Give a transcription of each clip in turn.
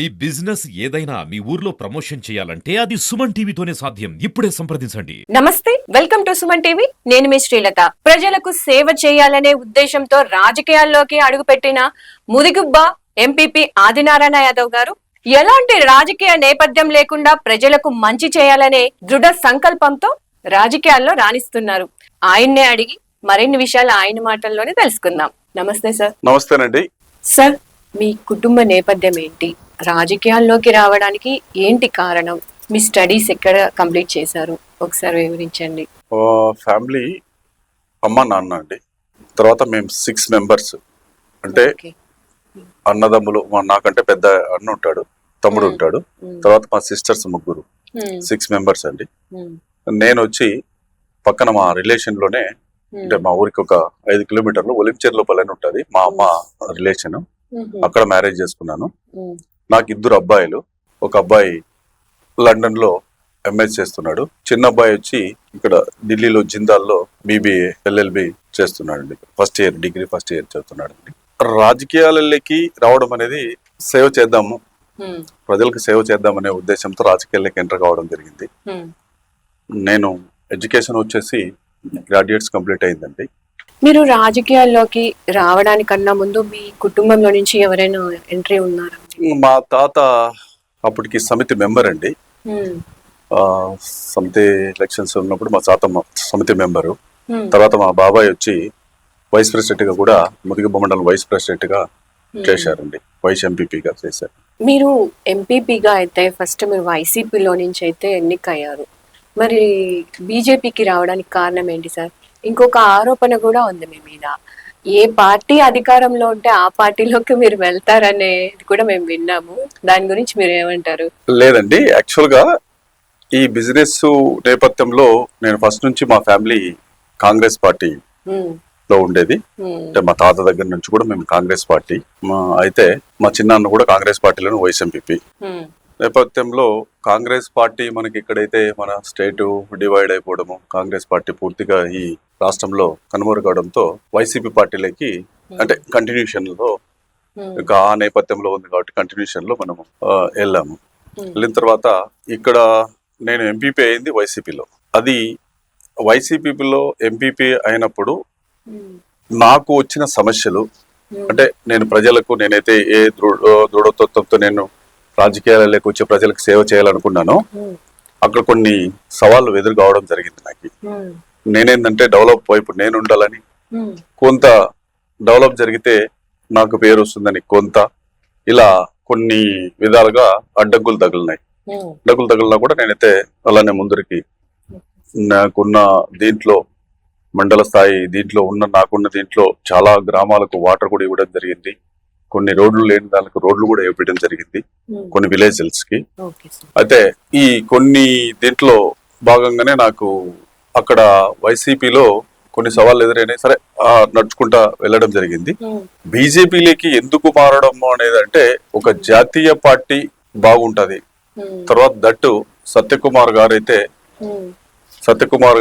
ఈ బిజినెస్ ఏదైనా మీ ఊర్లో ప్రమోషన్ చేయాలంటే అది సుమన్ టీవీతోనే సాధ్యం. ఇప్పుడే సంప్రదించండి. నమస్తే, వెల్కమ్ టు సుమన్ టీవీ. నేను మీ శ్రీలత. ప్రజలకు సేవ చేయాలనే ఉద్దేశంతో రాజకీయాల్లోకి అడుగుపెట్టిన ముదిగుబ్బ ఎంపీపీ ఆదినారాయణ యాదవ్ గారు ఎలాంటి రాజకీయ నేపథ్యం లేకుండా ప్రజలకు మంచి చేయాలనే దృఢ సంకల్పంతో రాజకీయాల్లో రాణిస్తున్నారు. ఆయన్నే అడిగి మరిన్ని విషయాలు ఆయన మాటల్లోనే తెలుసుకుందాం. నమస్తే సార్. నమస్తేనండి సార్, మీ కుటుంబ నేపథ్యం ఏంటి? రాజకీయాల్లోకి రావడానికి ఏంటి కారణం? మీ స్టడీస్ ఎక్కడ కంప్లీట్ చేశారు ఒకసారి వివరించండి. ఫ్యామిలీ అమ్మ నాన్న అండి. తర్వాత మేము 6 మెంబర్స్, అంటే అన్నదమ్ములు. నాకంటే పెద్ద అన్న ఉంటాడు, తమ్ముడు ఉంటాడు. తర్వాత మా సిస్టర్స్ ముగ్గురు, 6 మెంబర్స్ అండి. నేను వచ్చి పక్కన మా రిలేషన్ లోనే, అంటే మా ఊరికి ఒక 5 కిలోమీటర్లు ఒలించెర్లోపల అని ఉంటుంది మా అమ్మ రిలేషన్. అక్కడ మ్యారేజ్ చేసుకున్నాను. నాకు 2 అబ్బాయిలు. ఒక అబ్బాయి లండన్ లో ఎంఎస్ చేస్తున్నాడు. చిన్న అబ్బాయి వచ్చి ఇక్కడ ఢిల్లీలో జిందాల్లో బీబీఏ LLB చేస్తున్నాడు. డిగ్రీ ఫస్ట్ ఇయర్ చదువుతున్నాడు అండి. రాజకీయాలకి రావడం అనేది సేవ చేద్దాము, ప్రజలకు సేవ చేద్దామనే ఉద్దేశంతో రాజకీయాలకి ఎంటర్ కావడం జరిగింది. నేను ఎడ్యుకేషన్ వచ్చేసి గ్రాడ్యుయేట్స్ కంప్లీట్ అయిందండి. మీరు రాజకీయాల్లోకి రావడానికన్నా ముందు మీ కుటుంబంలో నుంచి ఎవరైనా ఎంట్రీ ఉన్నారా? మా తాత అప్పటికి సమితి మెంబర్ అండి. సమితి ఎలక్షన్స్ ఉన్నప్పుడు మా తాత సమితి మెంబరు. తర్వాత మా బాబాయ్ వచ్చి వైస్ ప్రెసిడెంట్ గా కూడా, ముదిగుబ్బ మండలం వైస్ ప్రెసిడెంట్ గా చేశారండి. వైస్ ఎంపీపీగా చేశారు. మీరు ఎంపీపీగా అయితే ఫస్ట్ మీరు వైసీపీలో నుంచి అయితే ఎన్నికయ్యారు. మరి బీజేపీకి రావడానికి కారణం ఏంటి సార్? ఇంకొక ఆరోపణ కూడా ఉంది మీ మీద. ఏ పార్టీ అధికారంలో ఉంటే ఆ పార్టీలోకి మీరు వెళ్తారనేది కూడా మేము విన్నాము. దాని గురించి మీరు ఏమంటారు? లేదండి, యాక్చువల్ గా ఈ బిజినెస్ నేపథ్యంలో నేను ఫస్ట్ నుంచి మా ఫ్యామిలీ కాంగ్రెస్ పార్టీ లో ఉండేది. అంటే మా తాత దగ్గర నుంచి కూడా మేము కాంగ్రెస్ పార్టీ. అయితే మా చిన్నాన్న కూడా కాంగ్రెస్ పార్టీలోనే వైస్ ఎంపీపీ. నేపథ్యంలో కాంగ్రెస్ పార్టీ మనకి ఇక్కడైతే మన స్టేట్ డివైడ్ అయిపోవడము, కాంగ్రెస్ పార్టీ పూర్తిగా ఈ రాష్ట్రంలో కనుమరుగవడంతో వైసీపీ పార్టీలకి, అంటే కంటిన్యూషన్ లో ఇంకా ఆ నేపథ్యంలో ఉంది కాబట్టి కంటిన్యూషన్ లో మనము వెళ్ళాము. వెళ్ళిన తర్వాత ఇక్కడ నేను ఎంపీపీ అయింది వైసీపీలో. అది వైసీపీలో ఎంపీపీ అయినప్పుడు నాకు వచ్చిన సమస్యలు, అంటే నేను ప్రజలకు నేనైతే ఏ దృఢత్వంతో నేను రాజకీయాలకు వచ్చే ప్రజలకు సేవ చేయాలనుకున్నాను. అక్కడ కొన్ని సవాళ్ళు ఎదురు కావడం జరిగింది నాకు. నేనేందంటే డెవలప్ వైపు నేను ఉండాలని, కొంత డెవలప్ జరిగితే నాకు పేరు వస్తుందని, కొంత ఇలా కొన్ని విధాలుగా అడ్డంకులు తగిలినాయి. అడ్డంకులు తగిలినా కూడా నేనైతే అలానే ముందరికి నాకున్న దీంట్లో మండల స్థాయి దీంట్లో నాకున్న దీంట్లో చాలా గ్రామాలకు వాటర్ కూడా ఇవ్వడం జరిగింది. కొన్ని రోడ్లు లేని దానికి రోడ్లు కూడా వేయడం జరిగింది కొన్ని విలేజెస్ కి. అయితే ఈ కొన్ని దీంట్లో భాగంగానే నాకు అక్కడ వైసీపీలో కొన్ని సవాళ్ళు ఎదురైనాయి. సరే, నడుచుకుంటా వెళ్ళడం జరిగింది. బీజేపీలోకి ఎందుకు మారడం అనేది అంటే, ఒక జాతీయ పార్టీ బాగుంటది. తర్వాత దట్టు సత్యకుమార్ గారు అయితే, సత్యకుమార్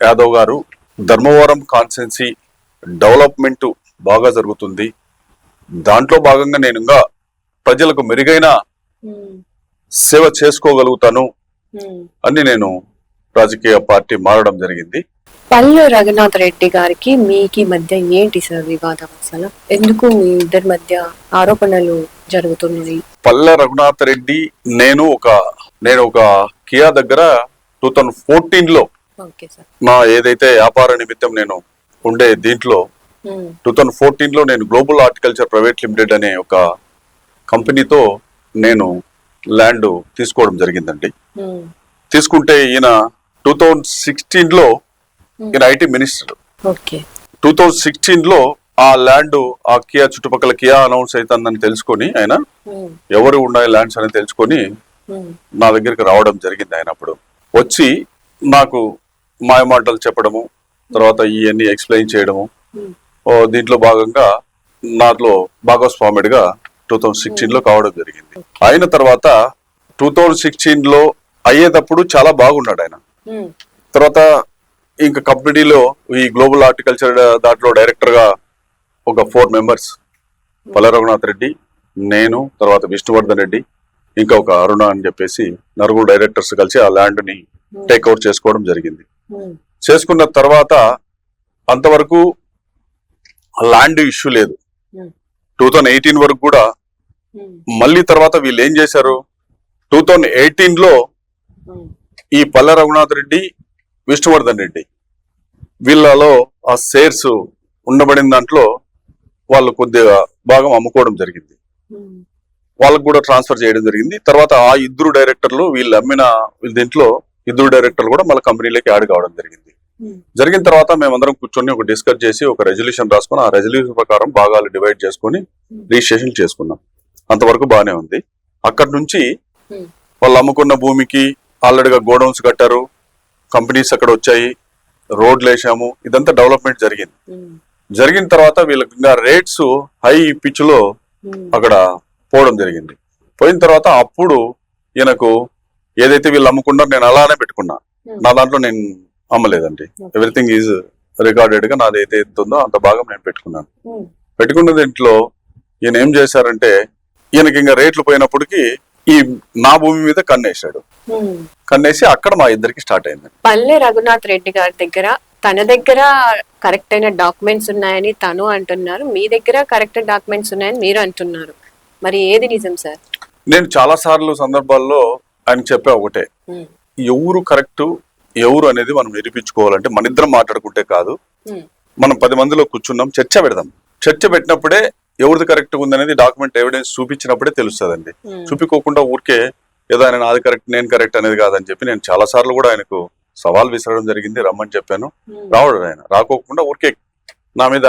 యాదవ్ గారు ధర్మవరం కాన్స్టిట్యున్సీ డెవలప్మెంట్ బాగా జరుగుతుంది. దాంట్లో భాగంగా నేను ఇంకా ప్రజలకు మెరుగైన సేవ చేసుకోగలుగుతాను అని నేను రాజకీయ పార్టీ మారడం జరిగింది. పల్లె రఘునాథ్ రెడ్డి గారికి మీకు మధ్య ఏంటి సార్ వివాదం? అసలు ఎందుకు మీ ఇద్దరి మధ్య ఆరోపణలు జరుగుతున్నాయి? పల్లె రఘునాథ్ రెడ్డి నేను ఒక కియా దగ్గర 2014 లో నా ఏదైతే వ్యాపార నిమిత్తం నేను ఉండే దీంట్లో 2014 లో నేను గ్లోబల్ హార్టికల్చర్ ప్రైవేట్ లిమిటెడ్ అనే ఒక కంపెనీతో నేను ల్యాండ్ తీసుకోవడం జరిగిందండి. తీసుకుంటే ఈయన 2016 లో ఈయన ఐటీ మినిస్టర్. 2016 లో ఆ ల్యాండ్ ఆ కియా చుట్టుపక్కల కియా అనౌన్స్ అవుతుందని తెలుసుకొని ఆయన ఎవరు ఉన్నాయి ల్యాండ్స్ అని తెలుసుకొని నా దగ్గరికి రావడం జరిగింది. ఆయన అప్పుడు వచ్చి నాకు మాయమాటలు చెప్పడము, తర్వాత ఇవన్నీ ఎక్స్ప్లెయిన్ చేయడము, దీంట్లో భాగంగా నాలో భాగస్వామిడిగా 2016 లో కావడం జరిగింది. అయిన తర్వాత 2016 లో అయ్యేటప్పుడు చాలా బాగున్నాడు ఆయన. తర్వాత ఇంకా కంపెనీలో ఈ గ్లోబల్ హార్టికల్చర్ దాంట్లో డైరెక్టర్ గా ఒక 4 మెంబర్స్, పల్లె రఘునాథ్ రెడ్డి, నేను, తర్వాత విష్ణువర్ధన్ రెడ్డి, ఇంకా ఒక అరుణ అని చెప్పేసి నలుగురు డైరెక్టర్స్ కలిసి ఆ ల్యాండ్ ని టేక్ ఓవర్ చేసుకోవడం జరిగింది. చేసుకున్న తర్వాత అంతవరకు ల్యాండ్ ఇష్యూ లేదు. 2018 వరకు కూడా. మళ్ళీ తర్వాత వీళ్ళు ఏం చేశారు, 2018 లో ఈ పల్లె రఘునాథ్ రెడ్డి, విష్ణువర్ధన్ రెడ్డి వీళ్ళలో ఆ షేర్స్ ఉండబడిన దాంట్లో వాళ్ళు కొద్దిగా భాగం అమ్ముకోవడం జరిగింది. వాళ్ళకు కూడా ట్రాన్స్ఫర్ చేయడం జరిగింది. తర్వాత ఆ ఇద్దరు డైరెక్టర్లు వీళ్ళు అమ్మిన దీంట్లో ఇద్దరు డైరెక్టర్లు కూడా మళ్ళీ కంపెనీలోకి యాడ్ కావడం జరిగింది. జరిగిన తర్వాత మేమందరం కూర్చొని ఒక డిస్కస్ చేసి ఒక రెజల్యూషన్ రాసుకొని ఆ రెజల్యూషన్ ప్రకారం భాగాలు డివైడ్ చేసుకొని రిజిస్ట్రేషన్ చేసుకున్నాం. అంతవరకు బాగానే ఉంది. అక్కడి నుంచి వాళ్ళు అమ్ముకున్న భూమికి ఆల్రెడీగా గోడౌన్స్ కట్టారు, కంపెనీస్ అక్కడ వచ్చాయి, రోడ్లు వేసాము, ఇదంతా డెవలప్మెంట్ జరిగింది. జరిగిన తర్వాత వీళ్ళకి ఇంకా రేట్స్ హై పిచ్ లో అక్కడ పోవడం జరిగింది. పోయిన తర్వాత అప్పుడు ఈయనకు ఏదైతే వీళ్ళు అమ్ముకున్నారో నేను అలానే పెట్టుకున్నా. నా దాంట్లో నేను అమ్మలేదండి. ఎవ్రీథింగ్ ఈజ్ రికార్డెడ్ గా నాది ఏదైతే ఉందో అంత భాగం నేను పెట్టుకున్నాను. పెట్టుకున్న దీంట్లో ఈయన ఏం చేశారంటే ఈయనకి ఇంకా రేట్లు పోయినప్పటికీ ఈ నా భూమి మీద కన్నేసాడు. కన్నేసి అక్కడ మా ఇద్దరికి స్టార్ట్ అయింది. పల్లె రఘునాథ్ రెడ్డి గారి దగ్గర తన దగ్గర కరెక్ట్ అయిన డాక్యుమెంట్స్ ఉన్నాయని తను అంటున్నారు, మీ దగ్గర కరెక్ట్ డాక్యుమెంట్స్ ఉన్నాయని మీరు అంటున్నారు. మరి ఏది నిజం సార్? నేను చాలా సార్లు సందర్భాల్లో ఆయన చెప్పా ఒకటే, ఎవరు కరెక్ట్ ఎవరు అనేది మనం నిరూపించుకోవాలంటే మన ఇద్దరం మాట్లాడుకుంటే కాదు, మనం 10 మందిలో కూర్చున్నాం, చర్చ పెడదాం. చర్చ పెట్టినప్పుడే ఎవరిది కరెక్ట్ ఉందనేది డాక్యుమెంట్ ఎవిడెన్స్ చూపించినప్పుడే తెలుస్తుందండి. చూపించుకోకుండా ఊరికే ఏదో ఆయన నాది కరెక్ట్ నేను కరెక్ట్ అనేది కాదని చెప్పి నేను చాలా సార్లు కూడా ఆయనకు సవాల్ విసరడం జరిగింది. రమ్మని చెప్పాను, రావడం. ఆయన రాకోకుండా ఊరికే నా మీద,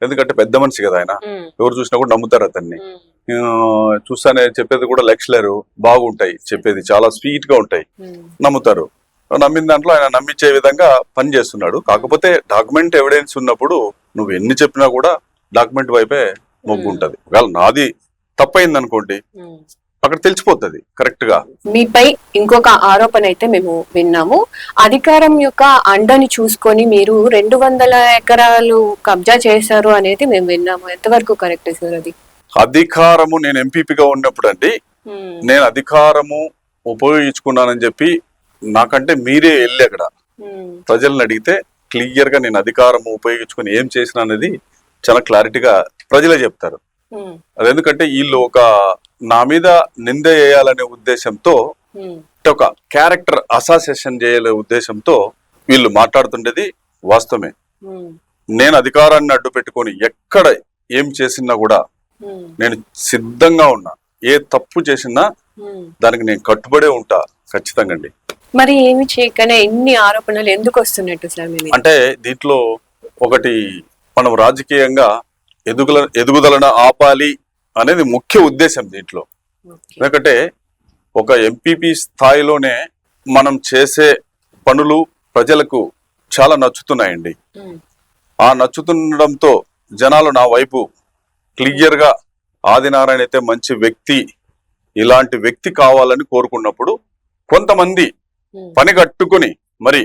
ఎందుకంటే పెద్ద మనిషి కదా ఆయన, ఎవరు చూసినా కూడా నమ్ముతారు అతన్ని. చూస్తానే చెప్పేది కూడా లెక్చరర్ బాగుంటాయి, చెప్పేది చాలా స్వీట్ గా ఉంటాయి, నమ్ముతారు. నమ్మిన దాంట్లో ఆయన నమ్మించే విధంగా పని చేస్తున్నాడు. కాకపోతే డాక్యుమెంట్ ఎవిడెన్స్ ఉన్నప్పుడు నువ్వు ఎన్ని చెప్పినా కూడా డాక్యుమెంట్ వైపే మొగ్గు ఉంటది. ఒకవేళ నాది తప్పైంది అనుకోండి, అక్కడ తెలిసిపోతుంది కరెక్ట్ గా. మీపై ఇంకొక ఆరోపణ అయితే మేము విన్నాము, అధికారం యొక్క అండని చూసుకొని మీరు 200 ఎకరాలు కబ్జా చేశారు అనేది మేము విన్నాము. ఎంతవరకు కరెక్ట్ సార్ అది? అధికారము నేను ఎంపీపీగా ఉన్నప్పుడు అండి, నేను అధికారము ఉపయోగించుకున్నానని చెప్పి నాకంటే మీరే వెళ్ళి అక్కడ ప్రజలను అడిగితే క్లియర్ గా నేను అధికారము ఉపయోగించుకుని ఏం చేసిన అనేది చాలా క్లారిటీగా ప్రజలే చెప్తారు. అది ఎందుకంటే వీళ్ళు ఒక నా మీద నింద వేయాలనే ఉద్దేశంతో, ఒక క్యారెక్టర్ అసాసియేషన్ చేయాలనే ఉద్దేశంతో వీళ్ళు మాట్లాడుతుండేది వాస్తవమే. నేను అధికారాన్ని అడ్డు పెట్టుకొని ఎక్కడ ఏం చేసినా కూడా నేను సిద్ధంగా ఉన్నా. ఏ తప్పు చేసినా దానికి నేను కట్టుబడే ఉంటా ఖచ్చితంగా అండి. మరి ఏమి చేయకనే ఇన్ని ఆరోపణలు ఎందుకు వస్తున్నట్టు సార్? అంటే దీంట్లో ఒకటి, మనం రాజకీయంగా ఎదుగుదలను ఆపాలి అనేది ముఖ్య ఉద్దేశం దీంట్లో. ఎందుకంటే ఒక ఎంపీపీ స్థాయిలోనే మనం చేసే పనులు ప్రజలకు చాలా నచ్చుతున్నాయండి. ఆ నచ్చుతుండడంతో జనాలు నా వైపు క్లియర్ గా ఆదినారాయణ అయితే మంచి వ్యక్తి, ఇలాంటి వ్యక్తి కావాలని కోరుకున్నప్పుడు కొంతమంది పని కట్టుకుని మరి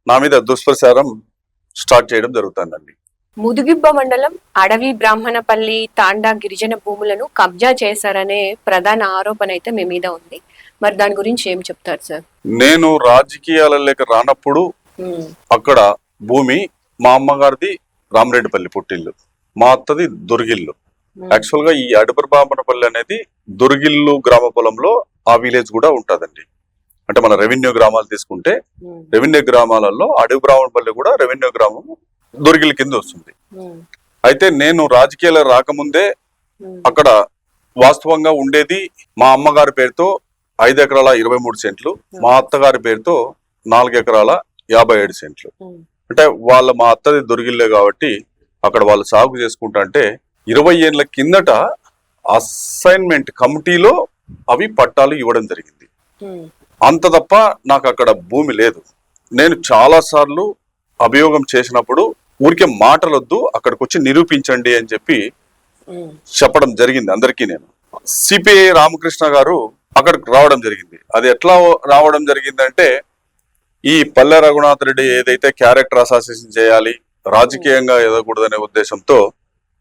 నా మీద దుష్ప్రచారం స్టార్ట్ చేయడం జరుగుతుందండి. ముదుగిబ్బ మండలం అడవి బ్రాహ్మణపల్లి తాండా గిరిజన భూములను కబ్జా చేశారనే ప్రధాన ఆరోపణ అయితే మీ మీద ఉంది. మరి దాని గురించి ఏం చెప్తారు సార్? నేను రాజకీయాలలోకి రానప్పుడు అక్కడ భూమి మా అమ్మగారిది రామరెడ్డిపల్లి పుట్టిల్లు, మా అత్తది దొరిగిల్లు. యాక్చువల్ గా ఈ అడవి బ్రాహ్మణపల్లి అనేది దొరిగిల్లు గ్రామ పొలంలో ఆ విలేజ్ కూడా ఉంటదండి. అంటే మన రెవెన్యూ గ్రామాలు తీసుకుంటే రెవెన్యూ గ్రామాలలో అడవి బ్రాహ్మణపల్లి కూడా రెవెన్యూ గ్రామం దొరిగిల కింద వస్తుంది. అయితే నేను రాజకీయాలు రాకముందే అక్కడ వాస్తవంగా ఉండేది మా అమ్మగారి పేరుతో 5 ఎకరాల 23 సెంట్లు, మా అత్తగారి పేరుతో 4 ఎకరాల 57 సెంట్లు. అంటే మా అత్తది దొరిగిల్లే కాబట్టి అక్కడ వాళ్ళు సాగు చేసుకుంటా అంటే 20 ఏళ్ల కిందట అసైన్మెంట్ కమిటీలో అవి పట్టాలు ఇవ్వడం జరిగింది. అంత తప్ప నాకు అక్కడ భూమి లేదు. నేను చాలా సార్లు అభియోగం చేసినప్పుడు ఊరికే మాటలొద్దు, అక్కడికి వచ్చి నిరూపించండి అని చెప్పి చెప్పడం జరిగింది అందరికీ. నేను సిపిఐ రామకృష్ణ గారు అక్కడికి రావడం జరిగింది. అది ఎట్లా రావడం జరిగిందంటే, ఈ పల్లె రఘునాథ్ రెడ్డి ఏదైతే క్యారెక్టర్ అసాసినేషన్ చేయాలి, రాజకీయంగా ఎదగకూడదనే ఉద్దేశంతో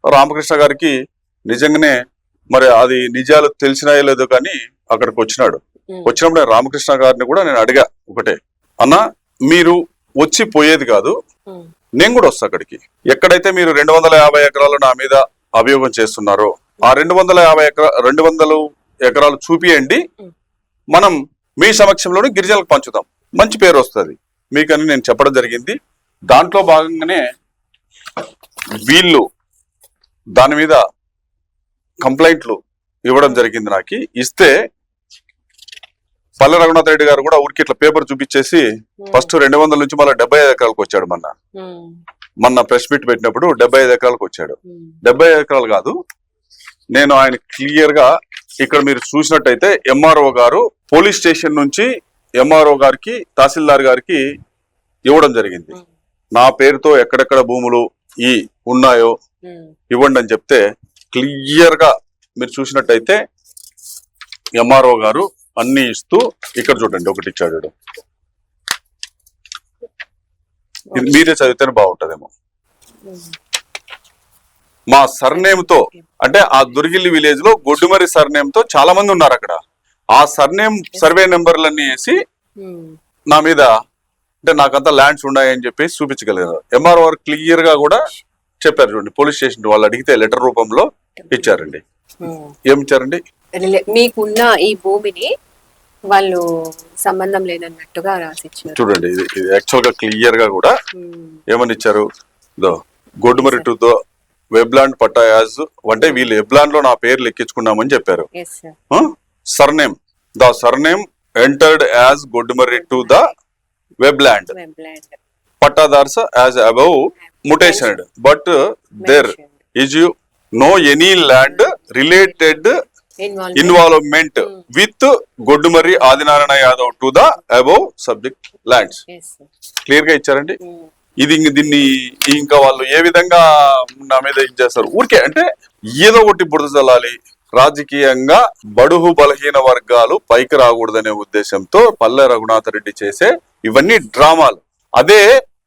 రామకృష్ణ గారికి నిజంగానే మరి అది నిజాలు తెలిసినాయో లేదో కానీ అక్కడికి వచ్చినాడు. వచ్చినప్పుడు నేను రామకృష్ణ గారిని కూడా నేను అడిగా ఒకటే, అన్న మీరు వచ్చి పోయేది కాదు, నేను కూడా వస్తా అక్కడికి. ఎక్కడైతే మీరు 250 ఎకరాలు నా మీద అభియోగం చేస్తున్నారో ఆ 200 ఎకరాలు చూపియండి, మనం మీ సమక్షంలోనే గిరిజనులకు పంచుతాం, మంచి పేరు వస్తుంది మీకని నేను చెప్పడం జరిగింది. దాంట్లో భాగంగానే వీళ్ళు దాని మీద కంప్లైంట్లు ఇవ్వడం జరిగింది. నాకు ఇస్తే పల్లె రఘునాథ్ రెడ్డి గారు కూడా ఊరికి ఇట్లా పేపర్ చూపించేసి ఫస్ట్ 200 నుంచి మళ్ళీ 75 ఎకరాలకు వచ్చాడు. మొన్న ప్రెస్ మీట్ పెట్టినప్పుడు 75 ఎకరాలకు వచ్చాడు. 75 ఎకరాలు కాదు, నేను ఆయన క్లియర్ గా ఇక్కడ మీరు చూసినట్టయితే ఎంఆర్ఓ గారు పోలీస్ స్టేషన్ నుంచి ఎంఆర్ఓ గారికి తహసీల్దార్ గారికి ఇవ్వడం జరిగింది. నా పేరుతో ఎక్కడెక్కడ భూములు ఉన్నాయో ఇవ్వండి అని చెప్తే క్లియర్ గా మీరు చూసినట్టయితే ఎంఆర్ఓ గారు అన్ని ఇస్తూ ఇక్కడ చూడండి ఒకటి ఇచ్చాడు. ఇది మీరే చదివితేనే బాగుంటదేమో. మా సర్నేమ్ తో, అంటే ఆ దుర్గిల్లి విలేజ్ లో గొడ్డుమరి సర్నేమ్ తో చాలా మంది ఉన్నారు అక్కడ. ఆ సర్నేమ్ సర్వే నెంబర్లన్నీ వేసి నా మీద, అంటే నాకంతా ల్యాండ్స్ ఉన్నాయని చెప్పేసి చూపించగలిగారు. ఎంఆర్ఓ గారు క్లియర్ గా కూడా చెప్పారు. చూడండి పోలీస్ స్టేషన్ వాళ్ళు అడిగితే లెటర్ రూపంలో ఇచ్చారండి. ఏమి ఇచ్చారండి? మీకున్న ఈ భూమిని వాళ్ళు సంబంధం లేదన్నట్టుగా రాసిచ్చారు. చూడండి ఇది యాక్చువల్ గా క్లియర్ గా కూడా ఏమని ఇచ్చారు, Goddumari to the Webland patta as, అంటే వీళ్ళు వెబ్లాండ్ లో నా పేరు లెక్కించుకున్నామని చెప్పారు. Surname, the surname entered as Goddumari to the Webland, pattadars as above mutationed, but there is no any land related involvement with Goddumarri Adinarayana Yadav to the above subject lands. Clear గా ఇచ్చారండి. ఇది దీన్ని ఇంకా వాళ్ళు ఏ విధంగా నా మీద చేస్తారు ఊరికే, అంటే ఏదో ఒకటి బురద చల్లాలి, రాజకీయంగా బడుగు బలహీన వర్గాలు పైకి రాకూడదనే ఉద్దేశంతో పల్లె రఘునాథ్ రెడ్డి చేసే ఇవన్నీ డ్రామాలు. అదే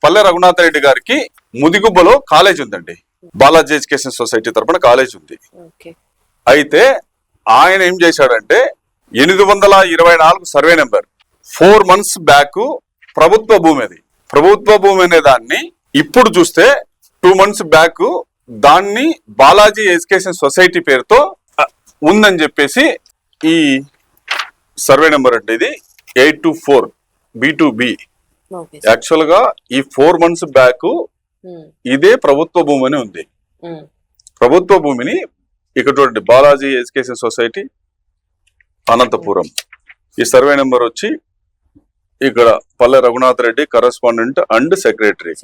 పల్లె రఘునాథ్ రెడ్డి గారికి ముదిగుబ్బలో కాలేజ్ ఉందండి, బాలాజీ ఎడ్యుకేషన్ సొసైటీ తరఫున కాలేజ్ ఉంది. అయితే ఆయన ఏం చేశాడంటే 824 సర్వే నెంబర్ 4 months బ్యాక్ ప్రభుత్వ భూమి, అది ప్రభుత్వ భూమి అనే దాన్ని ఇప్పుడు చూస్తే 2 months బ్యాక్ దాన్ని బాలాజీ ఎడ్యుకేషన్ సొసైటీ పేరుతో ఉందని చెప్పేసి ఈ సర్వే నెంబర్ అంటే ఇది 824 B2B. యాక్చువల్ గా ఈ 4 months బ్యాక్ ఇదే ప్రభుత్వ భూమి అని ఉంది. ప్రభుత్వ భూమిని ఇక్కడ చూడండి, బాలాజీ ఎడ్యుకేషన్ సొసైటీ అనంతపురం, ఈ సర్వే నెంబర్ వచ్చి ఇక్కడ Palle Raghunath Reddy correspondent and secretary,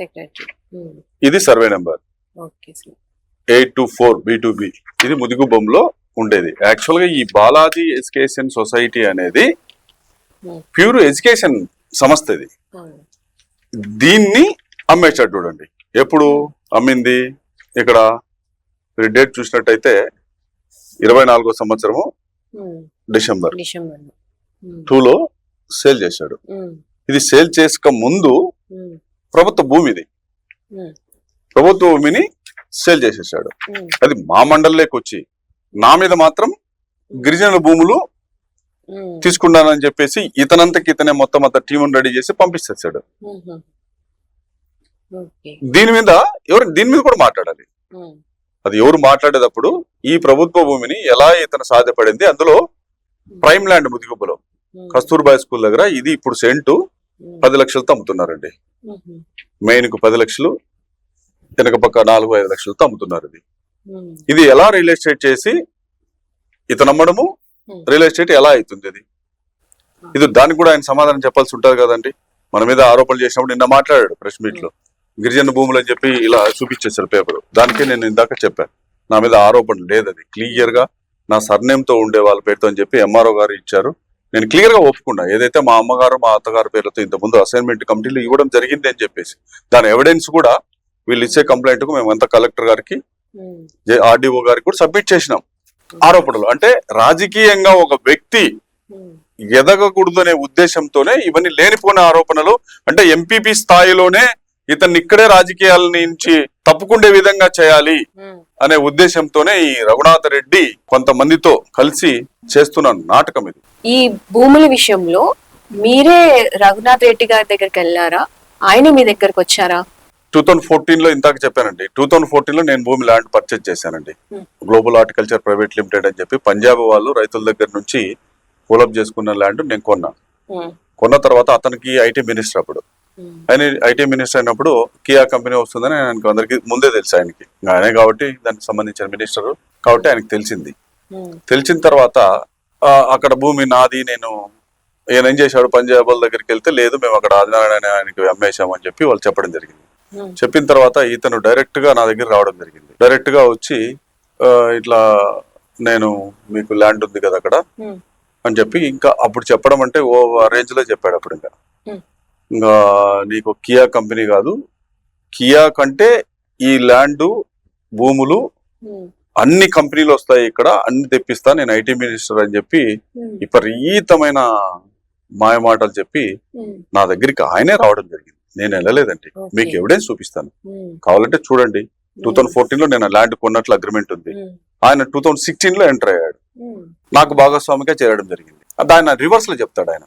ఇది సర్వే నెంబర్ 824 B2B. ఇది ముదిగుబ్బంలో ఉండేది. యాక్చువల్ గా ఈ బాలాజీ ఎడ్యుకేషన్ సొసైటీ అనేది ప్యూర్ ఎడ్యుకేషన్ సంస్థ. ఇది దీన్ని అమ్మేశాడు. చూడండి ఎప్పుడు అమ్మింది, ఇక్కడ డేట్ చూసినట్టయితే 24వ సంవత్సరము డిసెంబర్ 2లో సేల్ చేశాడు. ఇది సేల్ చేసుక ముందు ప్రభుత్వ భూమి, ఇది ప్రభుత్వ భూమిని సేల్ చేసేసాడు. అది మా మండలిలోకి వచ్చి నా మీద మాత్రం గిరిజనుల భూములు తీసుకున్నానని చెప్పేసి ఇతనంతకి ఇతనే మొత్తం అంత టీం రెడీ చేసి పంపించేసాడు. దీని మీద కూడా మాట్లాడాలి. అది ఎవరు మాట్లాడేటప్పుడు ఈ ప్రభుత్వ భూమిని ఎలా ఇతను సాధ్యపడింది, అందులో ప్రైమ్ ల్యాండ్ ముదిగుబ్బలో కస్తూర్బాయ్ స్కూల్ దగ్గర ఇది ఇప్పుడు సెంటు 10 లక్షలతో అమ్ముతున్నారండి. మెయిన్ కు 10 లక్షలు, వెనక పక్క 4-5 లక్షలతో అమ్ముతున్నారు. ఇది ఎలా రియల్ ఎస్టేట్ చేసి ఇతను అమ్మడము, రియల్ ఎస్టేట్ ఎలా అవుతుంది ఇది దానికి కూడా ఆయన సమాధానం చెప్పాల్సి ఉంటుంది కదండి. మన మీద ఆరోపణలు చేసినప్పుడు నిన్న మాట్లాడాడు ప్రెస్ మీట్ లో, గిరిజన భూములు అని చెప్పి ఇలా చూపించేశారు పేపర్. దానికే నేను ఇందాక చెప్పాను, నా మీద ఆరోపణ లేదు, అది క్లియర్ గా నా సర్నేమ్ తో ఉండే వాళ్ళ పేరుతో అని చెప్పి ఎంఆర్ఓ గారు ఇచ్చారు. నేను క్లియర్ గా ఒప్పుకున్నా, ఏదైతే మా అమ్మగారు మా అత్తగారి పేర్లతో ఇంతకుముందు అసైన్మెంట్ కమిటీలు ఇవ్వడం జరిగింది అని చెప్పేసి దాని ఎవిడెన్స్ కూడా వీళ్ళు ఇచ్చే కంప్లైంట్ కు మేమంతా కలెక్టర్ గారికి ఆర్డీఓ గారికి కూడా సబ్మిట్ చేసినాం. ఆరోపణలు అంటే రాజకీయంగా ఒక వ్యక్తి ఎదగకూడదనే ఉద్దేశంతోనే ఇవన్నీ లేనిపోయిన ఆరోపణలు, అంటే ఎంపీపీ స్థాయిలోనే ఇతన్ని ఇక్కడే రాజకీయాల నుంచి తప్పుకుండే విధంగా చేయాలి అనే ఉద్దేశంతోనే ఈ రఘునాథ రెడ్డి కొంతమందితో కలిసి చేస్తున్న నాటకం ఇది. ఈ భూముల విషయంలో మీరే రఘునాథ్ రెడ్డి గారి దగ్గరికి వెళ్ళారా, ఆయన మీ దగ్గరకు వచ్చారా? 2014 లో ఇందాక చెప్పానండి, 2014 లో నేను భూమి ల్యాండ్ పర్చేజ్ చేశానండి. గ్లోబల్ హార్టికల్చర్ ప్రైవేట్ లిమిటెడ్ అని చెప్పి పంజాబ్ వాళ్ళు రైతుల దగ్గర నుంచి పూలప్ చేసుకున్న ల్యాండ్ నేను కొన్న తర్వాత అతనికి ఐటీ మినిస్టర్ అప్పుడు, ఆయన ఐటీ మినిస్టర్ అయినప్పుడు కియా కంపెనీ వస్తుందని ఆయనకి అందరికి ముందే తెలుసు. ఆయనే కాబట్టి దానికి సంబంధించిన మినిస్టర్ కాబట్టి ఆయనకి తెలిసిన తర్వాత అక్కడ భూమి నాది, నేను ఈయన ఏం చేశాడు, పంజాబ్ వాళ్ళ దగ్గరికి వెళ్తే లేదు మేము అక్కడ ఆదినారాయణ ఆయనకి అమ్మేశామని చెప్పి వాళ్ళు చెప్పడం జరిగింది. చెప్పిన తర్వాత ఇతను డైరెక్ట్ గా నా దగ్గర రావడం జరిగింది. డైరెక్ట్ గా వచ్చి ఇట్లా నేను మీకు ల్యాండ్ ఉంది కదా అక్కడ అని చెప్పి, ఇంకా అప్పుడు చెప్పడం అంటే ఓ రేంజ్ లో చెప్పాడు. అప్పుడు ఇంకా నీకు కియా కంపెనీ కాదు, కియా కంటే ఈ ల్యాండ్ భూములు అన్ని కంపెనీలు వస్తాయి ఇక్కడ, అన్ని తెప్పిస్తా, నేను ఐటీ మినిస్టర్ అని చెప్పి విపరీతమైన మాయమాటలు చెప్పి నా దగ్గరికి ఆయనే రావడం జరిగింది. నేను వెళ్ళలేదండి, మీకు ఎవిడెన్స్ చూపిస్తాను కావాలంటే చూడండి. 2014 లో నేను ల్యాండ్ కొన్నట్లు అగ్రిమెంట్ ఉంది. ఆయన 2016 లో ఎంటర్ అయ్యాడు, నాకు భాగస్వామిగా చేరడం జరిగింది. ఆయన రివర్స్ లో చెప్తాడు, ఆయన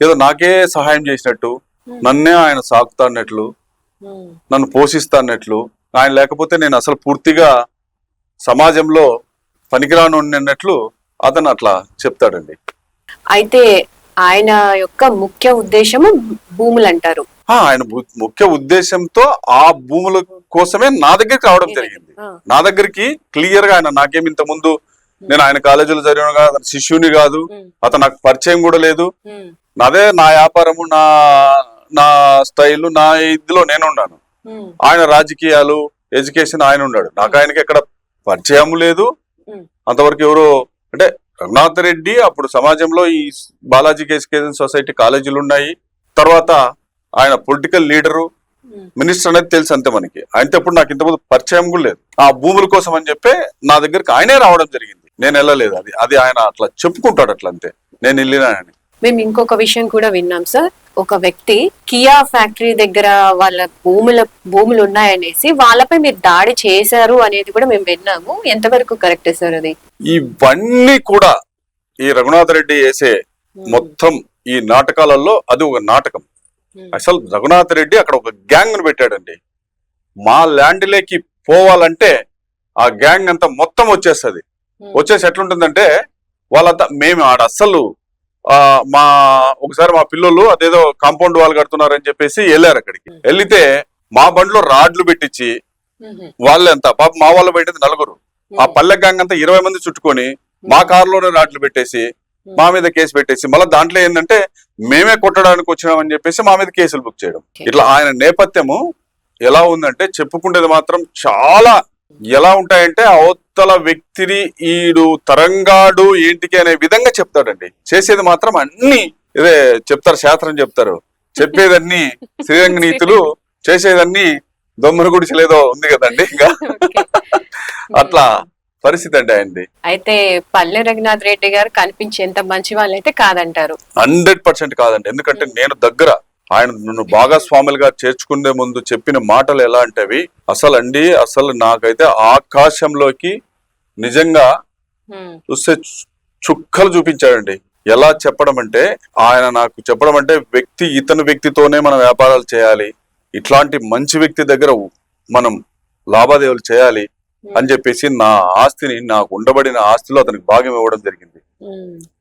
ఏదో నాకే సహాయం చేసినట్టు, నన్నే ఆయన సాకుతాన్నట్లు, నన్ను పోషిస్తాన్నట్లు, ఆయన లేకపోతే నేను అసలు పూర్తిగా సమాజంలో పనికిరాను అన్నట్లు అతను అట్లా చెప్తాడండి. అయితే ఆయన యొక్క ముఖ్య ఉద్దేశము భూములు అంటారు. ఆయన ముఖ్య ఉద్దేశంతో ఆ భూముల కోసమే నా దగ్గరికి రావడం జరిగింది. నా దగ్గరికి క్లియర్ గా ఆయన నాకేమి ఇంత ముందు నేను ఆయన కాలేజీలో చదివిన కాదు, అతను శిష్యుని కాదు, అతను నాకు పరిచయం కూడా లేదు. నాదే నా వ్యాపారము, నా స్టైల్, నా ఇదిలో నేను ఉన్నాను. ఆయన రాజకీయాలు, ఎడ్యుకేషన్ ఆయన ఉన్నాడు. నాకు ఆయనకి ఎక్కడ పరిచయం లేదు. అంతవరకు ఎవరో అంటే రఘునాథ్ రెడ్డి అప్పుడు సమాజంలో ఈ బాలాజీ ఎడ్యుకేషన్ సొసైటీ కాలేజీలు ఉన్నాయి. తర్వాత ఆయన పొలిటికల్ లీడరు, మినిస్టర్ అనేది తెలుసు అంతే మనకి. ఆయనతో ఇప్పుడు నాకు ఇంతకుముందు పరిచయం కూడా లేదు. ఆ భూముల కోసం అని చెప్పి నా దగ్గరికి ఆయనే రావడం జరిగింది. నేను వెళ్ళలేదు. అది ఆయన అట్లా చెప్పుకుంటాడు, అట్లా అంతే, నేను వెళ్ళినానని. మేము ఇంకొక విషయం కూడా విన్నాం సార్, ఒక వ్యక్తి కియా ఫ్యాక్టరీ దగ్గర వాళ్ళ భూములు ఉన్నాయనేసి వాళ్ళపై మీరు దాడి చేశారు అనేది కూడా మేము విన్నాము. ఎంతవరకు కరెక్ట్ సార్ అది? ఇవన్నీ కూడా ఈ రఘునాథ్ రెడ్డి వేసే మొత్తం ఈ నాటకాలలో అది ఒక నాటకం. అసలు రఘునాథ్ రెడ్డి అక్కడ ఒక గ్యాంగ్ ను పెట్టాడండి. మా ల్యాండ్లోకి పోవాలంటే ఆ గ్యాంగ్ అంతా మొత్తం వచ్చేస్తుంది. వచ్చేసి ఎట్లుంటుందంటే వాళ్ళంతా మేము ఆడ అస్సలు ఒకసారి మా పిల్లలు అదేదో కాంపౌండ్ వాల్ కడుతున్నారని చెప్పేసి వెళ్ళారు. అక్కడికి వెళ్తే మా బండిలో రాడ్లు పెట్టించి వాళ్ళంతా పాప మా వాళ్ళు పెట్టింది 4. ఆ పల్లె గ్యాంగ్ అంతా 20 మంది చుట్టుకొని మా కారులోనే రాడ్లు పెట్టేసి మా మీద కేసు పెట్టేసి మళ్ళీ దాంట్లో ఏంటంటే మేమే కొట్టడానికి వచ్చినామని చెప్పేసి మా మీద కేసులు బుక్ చేయడం. ఇట్లా ఆయన నేపథ్యము ఎలా ఉందంటే చెప్పుకుంటేది మాత్రం చాలా ఎలా ఉంటాయంటే అవతల వ్యక్తిని ఈడు తరంగాడు ఏంటికి అనే విధంగా చెప్తాడండి. చేసేది మాత్రం అన్ని ఇదే చెప్తారు, శాస్త్రం చెప్తారు, చెప్పేదన్ని శ్రీరంగ నీతులు, చేసేదన్ని దొమ్మర గుడిసెలేదో ఉంది కదండి. ఇంకా అట్లా పరిస్థితి అండి ఆయనది. అయితే పల్లె రఘునాథ్ రెడ్డి గారు కనిపించేంత మంచి వాళ్ళు అయితే కాదంటారు? 100% కాదండి. ఎందుకంటే నేను దగ్గర ఆయన నన్ను భాగస్వాములుగా చేర్చుకునే ముందు చెప్పిన మాటలు ఎలా అంటేవి అసలు నాకైతే ఆకాశంలోకి నిజంగా చూస్తే చుక్కలు చూపించాడండి. ఎలా చెప్పడం అంటే ఆయన నాకు చెప్పడం అంటే ఇతని వ్యక్తితోనే మనం వ్యాపారాలు చేయాలి, ఇట్లాంటి మంచి వ్యక్తి దగ్గర మనం లావాదేవీలు చేయాలి అని చెప్పేసి నా ఆస్తిని, నాకు ఉండబడిన ఆస్తిలో అతనికి భాగం ఇవ్వడం జరిగింది.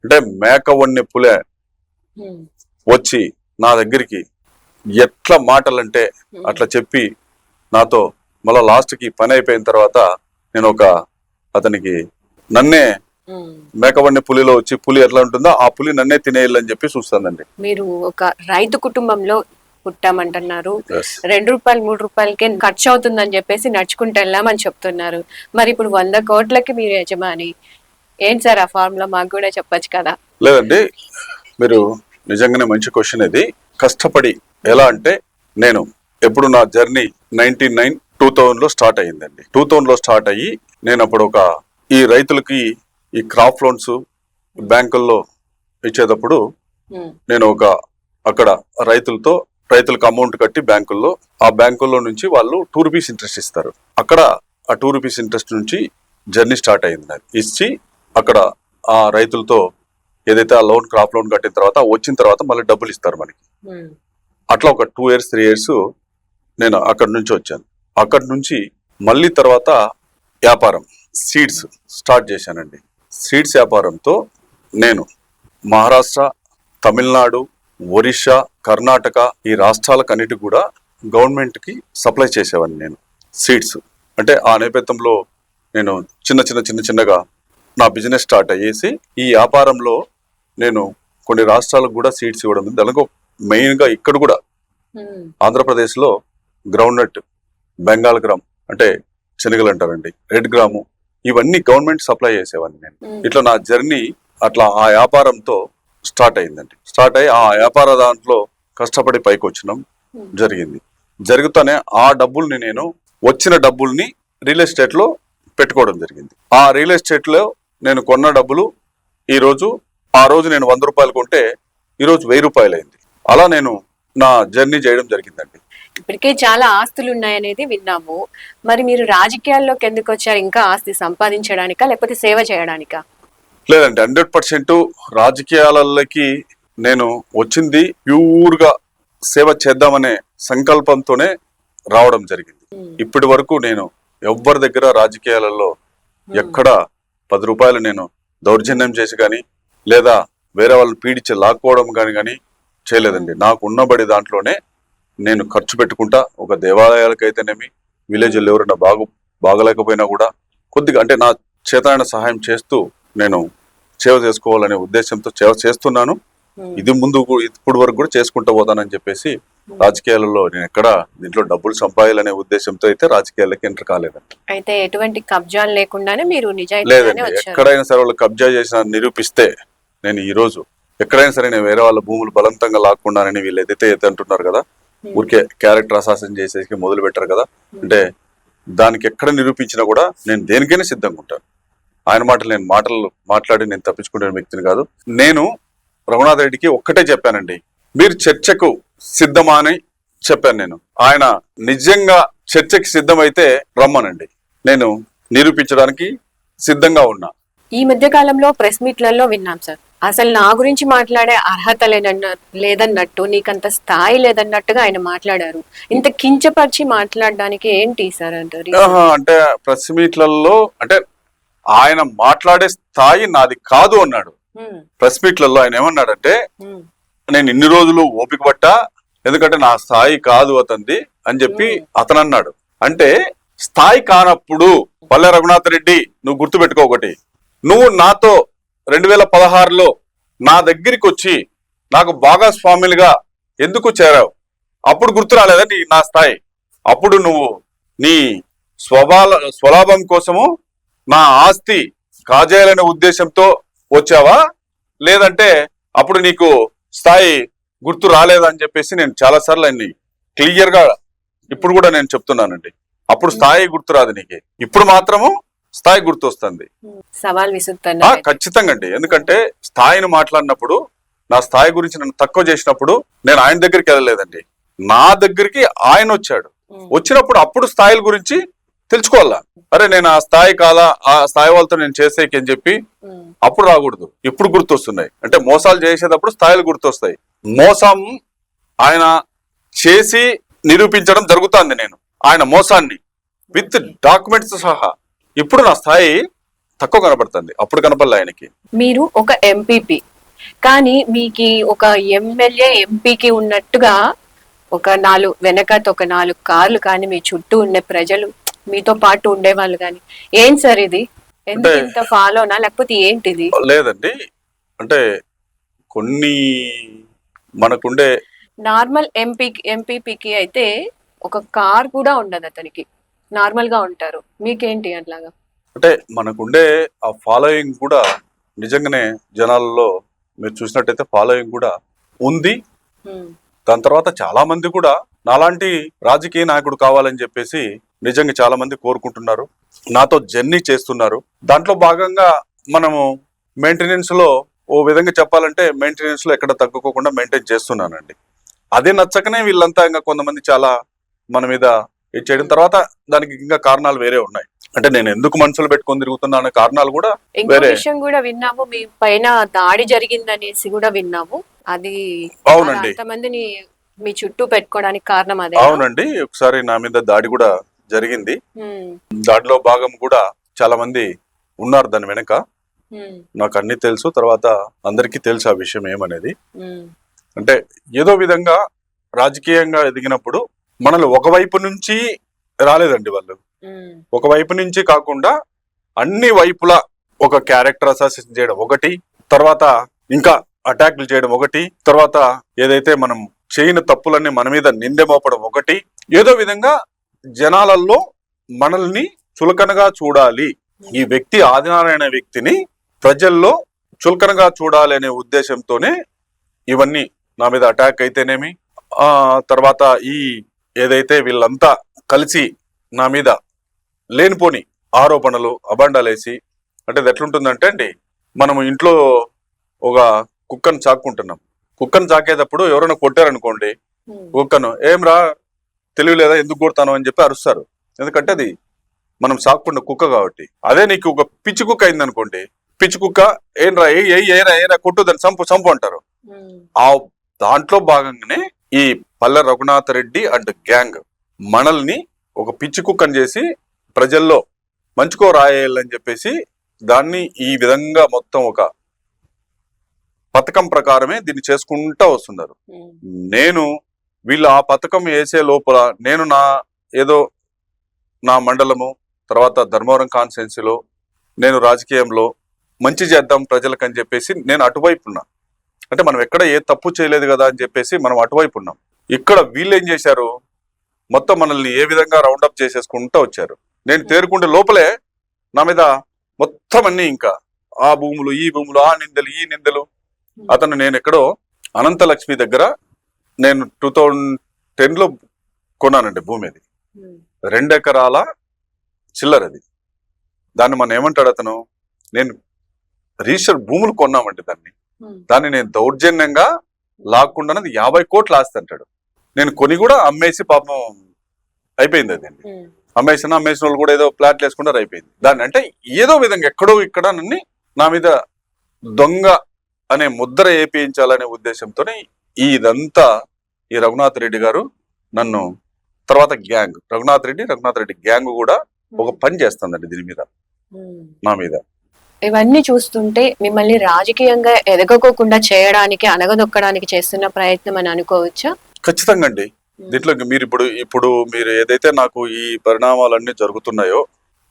అంటే మేక వన్య పులే వచ్చి నా దగ్గరికి ఎట్లా మాటలంటే అట్లా చెప్పి నాతో మళ్ళా లాస్ట్ కి పని అయిపోయిన తర్వాత నేను అతనికి నన్నే మేకవన్నీ పులిలో వచ్చి పులి ఎట్లా ఉంటుందో ఆ పులి నన్నే తినేయాలని చెప్పి చూస్తానండి. మీరు ఒక రైతు కుటుంబంలో పుట్టామంటున్నారు, 2 రూపాయలు 3 రూపాయలకే ఖర్చు అవుతుందని చెప్పేసి నడుచుకుంటూ వెళ్ళామని చెప్తున్నారు. మరి ఇప్పుడు 100 కోట్లకి మీరు యజమాని ఏంటి సార్ ఆ ఫార్ములా మాకు కూడా చెప్పొచ్చు కదా? లేదండి, మీరు నిజంగానే మంచి క్వశ్చన్ ఇది. కష్టపడి ఎలా అంటే నేను ఎప్పుడు నా జర్నీ 2000 లో స్టార్ట్ అయ్యిందండి. 2000 లో స్టార్ట్ అయ్యి నేను అప్పుడు ఈ రైతులకి ఈ క్రాప్ లోన్స్ బ్యాంకుల్లో ఇచ్చేటప్పుడు నేను అక్కడ రైతులకు అమౌంట్ కట్టి బ్యాంకుల్లో, ఆ బ్యాంకుల్లో నుంచి వాళ్ళు 2 రూపీస్ ఇంట్రెస్ట్ ఇస్తారు. అక్కడ ఆ 2 రూపీస్ ఇంట్రెస్ట్ నుంచి జర్నీ స్టార్ట్ అయింది నాకు. ఇచ్చి అక్కడ ఆ రైతులతో ఏదైతే ఆ లోన్ క్రాప్ లోన్ కట్టిన తర్వాత వచ్చిన తర్వాత మళ్ళీ డబ్బులు ఇస్తారు మనకి. అట్లా ఒక 2 years 3 years నేను అక్కడి నుంచి వచ్చాను. అక్కడి నుంచి మళ్ళీ తర్వాత వ్యాపారం సీడ్స్ స్టార్ట్ చేశానండి. సీడ్స్ వ్యాపారంతో నేను మహారాష్ట్ర, తమిళనాడు, ఒరిస్సా, కర్ణాటక ఈ రాష్ట్రాలకన్నిటి కూడా గవర్నమెంట్కి సప్లై చేసేవాడిని నేను సీడ్స్. అంటే ఆ నేపథ్యంలో నేను చిన్నగా నా బిజినెస్ స్టార్ట్ అయ్యేసి ఈ వ్యాపారంలో నేను కొన్ని రాష్ట్రాలకు కూడా సీడ్స్ ఇవ్వడం. దానికి మెయిన్గా ఇక్కడ కూడా ఆంధ్రప్రదేశ్లో గ్రౌండ్ నట్, బెంగాల్ గ్రామ్ అంటే శనగలు అంటారండి, రెడ్ గ్రాము, ఇవన్నీ గవర్నమెంట్ సప్లై చేసేవాడిని నేను. ఇట్లా నా జర్నీ అట్లా ఆ వ్యాపారంతో స్టార్ట్ అయిందండి. స్టార్ట్ అయ్యి ఆ వ్యాపార దాంట్లో కష్టపడి పైకి వచ్చినాం జరిగింది. జరుగుతానే ఆ డబ్బుల్ని నేను వచ్చిన డబ్బుల్ని రియల్ ఎస్టేట్ లో పెట్టుకోవడం జరిగింది. ఆ రియల్ ఎస్టేట్ లో నేను కొన్న డబ్బులు ఆ రోజు నేను 100 రూపాయలు కొంటే ఈరోజు 1000 రూపాయలు అయింది. అలా నేను నా జర్నీ చేయడం జరిగిందండి. ఇప్పటికే చాలా ఆస్తులు ఉన్నాయనేది విన్నాము. మరి మీరు రాజకీయాల్లోకి ఎందుకు వచ్చారు? ఇంకా ఆస్తి సంపాదించడానికా లేకపోతే సేవ చేయడానికా? లేదండి, 100% రాజకీయాలకి నేను వచ్చింది ప్యూర్ గా సేవ చేద్దామనే సంకల్పంతోనే రావడం జరిగింది. ఇప్పటి వరకు నేను ఎవ్వరి దగ్గర రాజకీయాలలో ఎక్కడ 10 రూపాయలు నేను దౌర్జన్యం చేసి కానీ లేదా వేరే వాళ్ళని పీడించి లాక్కోవడం కానీ చేయలేదండి. నాకు ఉన్నబడి దాంట్లోనే నేను ఖర్చు పెట్టుకుంటా. ఒక దేవాలయాలకైతేనేమి, విలేజ్లో ఎవరైనా బాగలేకపోయినా కూడా కొద్దిగా అంటే నా చేతనైన సహాయం చేస్తూ నేను సేవ చేసుకోవాలనే ఉద్దేశంతో సేవ చేస్తున్నాను. ఇది ఇప్పుడు వరకు కూడా చేసుకుంటూ పోతానని చెప్పేసి రాజకీయాలలో నేను ఎక్కడ దీంట్లో డబ్బులు సంపాదాలనే ఉద్దేశంతో అయితే రాజకీయాలకి ఎంటర్ కాలేదండి. అయితే ఎటువంటి కబ్జాలు లేకుండానే మీరు లేదండి, ఎక్కడైనా సరే వాళ్ళు కబ్జా చేసిన నిరూపిస్తే నేను ఈ రోజు ఎక్కడైనా సరే నేను వేరే వాళ్ళ భూములు బలవంతంగా లాక్కుండానని వీళ్ళు ఏదైతే అంటున్నారు కదా, ఊరికే క్యారెక్టర్ అసాసిన్ చేసేసి మొదలు పెట్టారు కదా, అంటే దానికి ఎక్కడ నిరూపించినా కూడా నేను దేనికైనా సిద్ధంగా ఉంటాను. ఆయన మాట్లాడి నేను తప్పించుకునే వ్యక్తిని కాదు. నేను రఘునాథ్ రెడ్డికి ఒక్కటే చెప్పానండి, మీరు చర్చకు సిద్ధమా అని చెప్పాను నేను. ఆయన నిజంగా చర్చకి సిద్ధమైతే రమ్మనండి, నేను నిరూపించడానికి సిద్ధంగా ఉన్నా. ఈ మధ్య కాలంలో ప్రెస్ మీట్లలో విన్నాం సార్, అసలు నా గురించి మాట్లాడే అర్హత లేదన్నట్టు, నీకంత స్థాయి లేదన్నట్టుగా ఆయన మాట్లాడారు. ఇంత కించపరిచి మాట్లాడడానికి ఏంటి సార్ అంటారు? అంటే ప్రెస్ మీట్లలో అంటే ఆయన మాట్లాడే స్థాయి నాది కాదు అన్నాడు. ప్రెస్ మీట్లలో ఆయన ఏమన్నాడంటే, నేను ఇన్ని రోజులు ఓపిక పట్టా, ఎందుకంటే నా స్థాయి కాదు అతనిది అని చెప్పి అతను అన్నాడు. అంటే స్థాయి కానప్పుడు పల్లె రఘునాథ్ రెడ్డి నువ్వు గుర్తుపెట్టుకో ఒకటి, నువ్వు నాతో 2016లో నా దగ్గరికి వచ్చి నాకు భాగస్వాములుగా ఎందుకు చేరావు? అప్పుడు గుర్తు రాలేదా నా స్థాయి? అప్పుడు నువ్వు నీ స్వలాభం కోసము నా ఆస్తి కాజేయాలనే ఉద్దేశంతో వచ్చావా, లేదంటే అప్పుడు నీకు స్థాయి గుర్తు రాలేదని చెప్పేసి నేను చాలా సార్లు ఆయన్ని క్లియర్ గా ఇప్పుడు కూడా నేను చెప్తున్నానండి. అప్పుడు స్థాయి గుర్తు రాదు నీకు, ఇప్పుడు మాత్రము స్థాయి గుర్తు వస్తుంది. సవాల్ విసురుతున్నా ఖచ్చితంగా అండి. ఎందుకంటే స్థాయిని మాట్లాడినప్పుడు, నా స్థాయి గురించి నన్ను తక్కువ చేసినప్పుడు నేను ఆయన దగ్గరికి వెళ్ళలేదండి, నా దగ్గరికి ఆయన వచ్చాడు. వచ్చినప్పుడు అప్పుడు స్థాయిల గురించి తెలుసుకోవాలా. అరే నేను ఆ స్థాయి కాదా, ఆ స్థాయి వాళ్ళతో నేను చేసేకి అని చెప్పి అప్పుడు రాకూడదు. ఇప్పుడు గుర్తొస్తున్నాయి అంటే మోసాలు చేసేటప్పుడు స్థాయిలు గుర్తొస్తాయి. మోసం ఆయన చేసి నిరూపించడం జరుగుతుంది. నేను ఆయన మోసాన్ని విత్ డాక్యుమెంట్స్ సహా ఇప్పుడు నా స్థాయి తక్కువ కనబడుతుంది, అప్పుడు కనపడలే ఆయనకి. మీరు ఒక ఎంపీపీ కానీ మీకు ఒక ఎమ్మెల్యే ఎంపీకి ఉన్నట్టుగా ఒక 4 కార్లు కానీ మీ చుట్టూ ఉండే ప్రజలు మీతో పాటు ఉండేవాళ్ళు కానీ, ఏం సార్ ఇది? ఎందుకు ఇంత ఫాలోనా లేకపోతే ఏంటిది? లేదండి, అంటే కొన్ని మనకుండే నార్మల్ ఎంపీపీకి అయితే ఒక కార్ కూడా ఉండదు, అతనికి నార్మల్ గా ఉంటారు. మీకేంటి అట్లాగా? అంటే మనకుండే ఆ ఫాలోయింగ్ కూడా నిజంగానే జనాలలో మీరు చూసినట్టయితే ఫాలోయింగ్ కూడా ఉంది. దాని తర్వాత చాలా మంది కూడా నాలాంటి రాజకీయ నాయకుడు కావాలని చెప్పేసి నిజంగా చాలా మంది కోరుకుంటున్నారు, నాతో జర్నీ చేస్తున్నారు. దాంట్లో భాగంగా మనము మెయింటెనెన్స్ లో ఓ విధంగా చెప్పాలంటే మెయింటెనెన్స్ లో ఎక్కడ తగ్గుకోకుండా మెయింటైన్ చేస్తున్నానండి. అదే నచ్చకనే వీళ్ళంతా ఇంకా కొంతమంది చాలా మన మీద చేయడం, తర్వాత దానికి ఇంకా కారణాలు వేరే ఉన్నాయి. అంటే నేను ఎందుకు మనసులో పెట్టుకొని తిరుగుతున్నా అనే కారణాలు కూడా ఇంకో వేరే. విషయం కూడా విన్నాము, మీ పైన దాడి జరిగిందనేసి కూడా విన్నాము. అది అవునండి. అంతమందిని మీ చుట్టూ పెట్టుకోవడానికి కారణం అదే. అవునండి, ఒకసారి నా మీద దాడి కూడా జరిగింది. దాడిలో భాగం కూడా చాలా మంది ఉన్నారు దాని వెనక. నాకు అన్ని తెలుసు, తర్వాత అందరికీ తెలుసు ఆ విషయం ఏమనేది. అంటే ఏదో విధంగా రాజకీయంగా ఎదిగినప్పుడు మనల్ని ఒకవైపు నుంచి రాలేదండి వాళ్ళు, ఒకవైపు నుంచి కాకుండా అన్ని వైపులా ఒక క్యారెక్టర్ అసాసిన్ చేయడం ఒకటి, తర్వాత ఇంకా అటాక్లు చేయడం ఒకటి, తర్వాత ఏదైతే మనం చేయని తప్పులన్నీ మన మీద నిందె మోపడం ఒకటి, ఏదో విధంగా జనాలలో మనల్ని చులకనగా చూడాలి, ఈ వ్యక్తి ఆదినారాయణ వ్యక్తిని ప్రజల్లో చులకనగా చూడాలి అనే ఉద్దేశంతోనే ఇవన్నీ నా మీద అటాక్ అయితేనేమి, తర్వాత ఈ ఏదైతే వీళ్ళంతా కలిసి నా మీద లేనిపోని ఆరోపణలు అబండాలేసి, అంటే అది ఎట్లుంటుందంటే అండి, మనము ఇంట్లో ఒక కుక్కను చాక్కుంటున్నాం, కుక్కను చాకేటప్పుడు ఎవరైనా కొట్టారనుకోండి, కుక్కను ఏం రా తెలివి లేదా ఎందుకు కొడతాను అని చెప్పి అరుస్తారు, ఎందుకంటే అది మనం సాకున్న కుక్క కాబట్టి. అదే నీకు ఒక పిచ్చి కుక్క అయింది అనుకోండి, పిచ్చి కుక్క ఏం రా ఏరా కొట్టు దాన్ని సంపు అంటారు. ఆ దాంట్లో భాగంగానే ఈ పల్లె రఘునాథ రెడ్డి అండ్ గ్యాంగ్ మనల్ని ఒక పిచ్చి కుక్కని చేసి ప్రజల్లో మంచుకో రాయాలని చెప్పేసి దాన్ని ఈ విధంగా మొత్తం ఒక పథకం ప్రకారమే దీన్ని చేసుకుంటా వస్తున్నారు. నేను వీళ్ళు ఆ పథకం వేసే లోపల నేను నా మండలము, తర్వాత ధర్మవరం కాన్స్టిట్యున్సీలో నేను రాజకీయంలో మంచి చేద్దాం ప్రజలకు అని చెప్పేసి నేను అటువైపు ఉన్నా. అంటే మనం ఎక్కడ ఏ తప్పు చేయలేదు కదా అని చెప్పేసి మనం అటువైపు ఉన్నాం. ఇక్కడ వీళ్ళు ఏం చేశారు, మొత్తం మనల్ని ఏ విధంగా రౌండప్ చేసేసుకుంటూ వచ్చారు. నేను తేరుకుంటే లోపలే నా మీద మొత్తం అన్ని ఇంకా ఆ భూములు ఈ భూములు ఆ నిందలు ఈ నిందలు. అతను నేను ఎక్కడో అనంతలక్ష్మి దగ్గర నేను 2010లో కొన్నానండి భూమి, అది 2 ఎకరాల చిల్లరది. దాన్ని మనం ఏమంటాడు అతను, నేను రిజిస్టర్ భూములు కొన్నామండి దాన్ని నేను దౌర్జన్యంగా లాక్కుండా 50 కోట్లు ఆస్తి అంటాడు. నేను కొని కూడా అమ్మేసి పాపం అయిపోయింది, అది అమ్మేసిన వాళ్ళు కూడా ఏదో ప్లాట్లు వేసుకుంటారు అయిపోయింది దాన్ని. అంటే ఏదో విధంగా ఎక్కడో ఇక్కడ నన్ను నా మీద దొంగ అనే ముద్ర వేయించాలనే ఉద్దేశంతోనే ఇదంతా ఈ రఘునాథ్ రెడ్డి గారు నన్ను, తర్వాత గ్యాంగ్ రఘునాథ్ రెడ్డి గ్యాంగ్ కూడా ఒక పని చేస్తుందండి దీని మీద, నా మీద. ఇవన్నీ చూస్తుంటే మిమ్మల్ని రాజకీయంగా ఎదగకోకుండా చేయడానికి, అనగదొక్కడానికి చేస్తున్న ప్రయత్నం అని అనుకోవచ్చా? ఖచ్చితంగా అండి. దీంట్లో మీరు ఇప్పుడు మీరు ఏదైతే నాకు ఈ పరిణామాలన్నీ జరుగుతున్నాయో,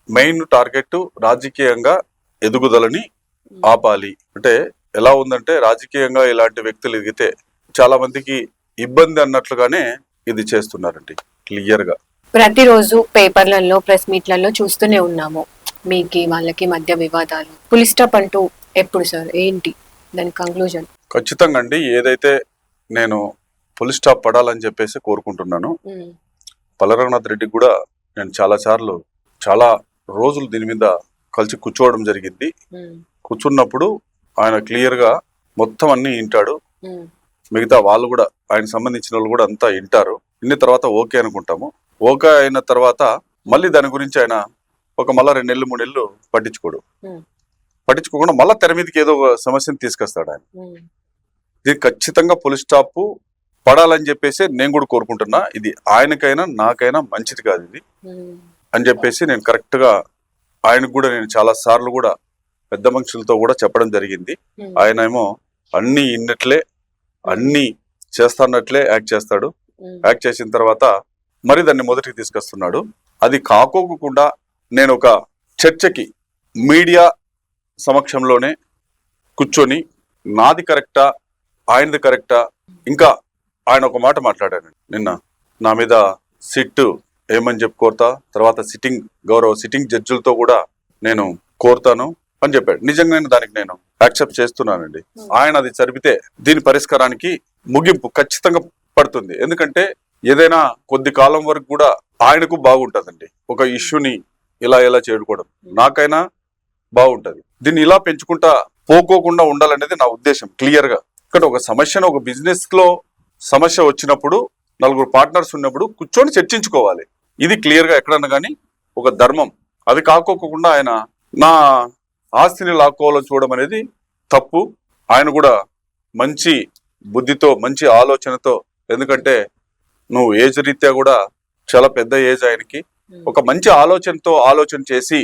మెయిన్ టార్గెట్ రాజకీయంగా ఎదుగుదలని ఆపాలి. అంటే ఎలా ఉందంటే, రాజకీయంగా ఇలాంటి వ్యక్తులు ఎదిగితే చాలా మందికి ఇబ్బంది అన్నట్లుగానే ఇది చేస్తున్నారండి క్లియర్ గా. ప్రతిరోజు పేపర్లలో, ప్రెస్ మీట్లలో చూస్తూనే ఉన్నాము మీకు వాళ్ళకి మధ్య వివాదాలు. ఫుల్ స్టాప్ అంటూ ఎప్పుడు సార్, ఏంటి దాని కంక్లూజన్? ఖచ్చితంగా అండి, ఏదైతే నేను ఫుల్ స్టాప్ పడాలని చెప్పేసి కోరుకుంటున్నాను. పల్లె రఘునాథ్ రెడ్డికి కూడా నేను చాలా రోజులు దీని మీద కలిసి కూర్చోవడం జరిగింది. కూర్చున్నప్పుడు ఆయన క్లియర్ గా మొత్తం అన్ని వింటాడు, మిగతా వాళ్ళు కూడా ఆయన సంబంధించిన వాళ్ళు కూడా అంతా వింటారు. ఇన్ని తర్వాత ఓకే అనుకుంటాము. ఓకే అయిన తర్వాత మళ్ళీ దాని గురించి ఆయన మళ్ళా 2 నెలలు 3 నెలలు పట్టించుకోకుండా మళ్ళా తెర మీదకి ఏదో సమస్యను తీసుకొస్తాడు ఆయన. ఇది ఖచ్చితంగా ఫుల్ స్టాప్ పడాలని చెప్పేసి నేను కూడా కోరుకుంటున్నా. ఇది ఆయనకైనా నాకైనా మంచిది కాదు ఇది అని చెప్పేసి నేను కరెక్ట్ గా ఆయనకు కూడా నేను చాలా సార్లు కూడా పెద్ద మనుషులతో కూడా చెప్పడం జరిగింది. ఆయన ఏమో అన్ని ఇన్నట్లే అన్ని చేస్తానట్లే యాక్ట్ చేస్తాడు. యాక్ట్ చేసిన తర్వాత మరి దాన్ని మొదటికి తీసుకొస్తున్నాడు. అది కాకోకుండా నేను ఒక చర్చకి మీడియా సమక్షంలోనే కూర్చొని నాది కరెక్టా ఆయనది కరెక్టా, ఇంకా ఆయన ఒక మాట మాట్లాడాను నిన్న, నా మీద సిట్ ఏమని చెప్పి కోరుతా, తర్వాత గౌరవ సిట్టింగ్ జడ్జిలతో కూడా నేను కోరుతాను అని చెప్పాడు. నిజంగా దానికి నేను యాక్సెప్ట్ చేస్తున్నానండి. ఆయన అది జరిపితే దీని పరిష్కారానికి ముగింపు ఖచ్చితంగా పడుతుంది. ఎందుకంటే ఏదైనా కొద్ది కాలం వరకు కూడా ఆయనకు బాగుంటదండి. ఒక ఇష్యూని ఇలా చేరుకోవడం నాకైనా బాగుంటది. దీన్ని ఇలా పెంచుకుంటా పోకోకుండా ఉండాలనేది నా ఉద్దేశం క్లియర్ గా. ఇక్కడ ఒక సమస్యను, ఒక బిజినెస్ లో సమస్య వచ్చినప్పుడు 4 పార్ట్నర్స్ ఉన్నప్పుడు కూర్చొని చర్చించుకోవాలి. ఇది క్లియర్ గా ఎక్కడన్నా కానీ ఒక ధర్మం అది కాకోకుండా ఆయన నా ఆస్తిని లాక్కోవాలని చూడడం అనేది తప్పు. ఆయన కూడా మంచి బుద్ధితో మంచి ఆలోచనతో, ఎందుకంటే నువ్వు ఏజ్ రీత్యా కూడా చాలా పెద్ద ఏజ్ ఆయనకి, ఒక మంచి ఆలోచన చేసి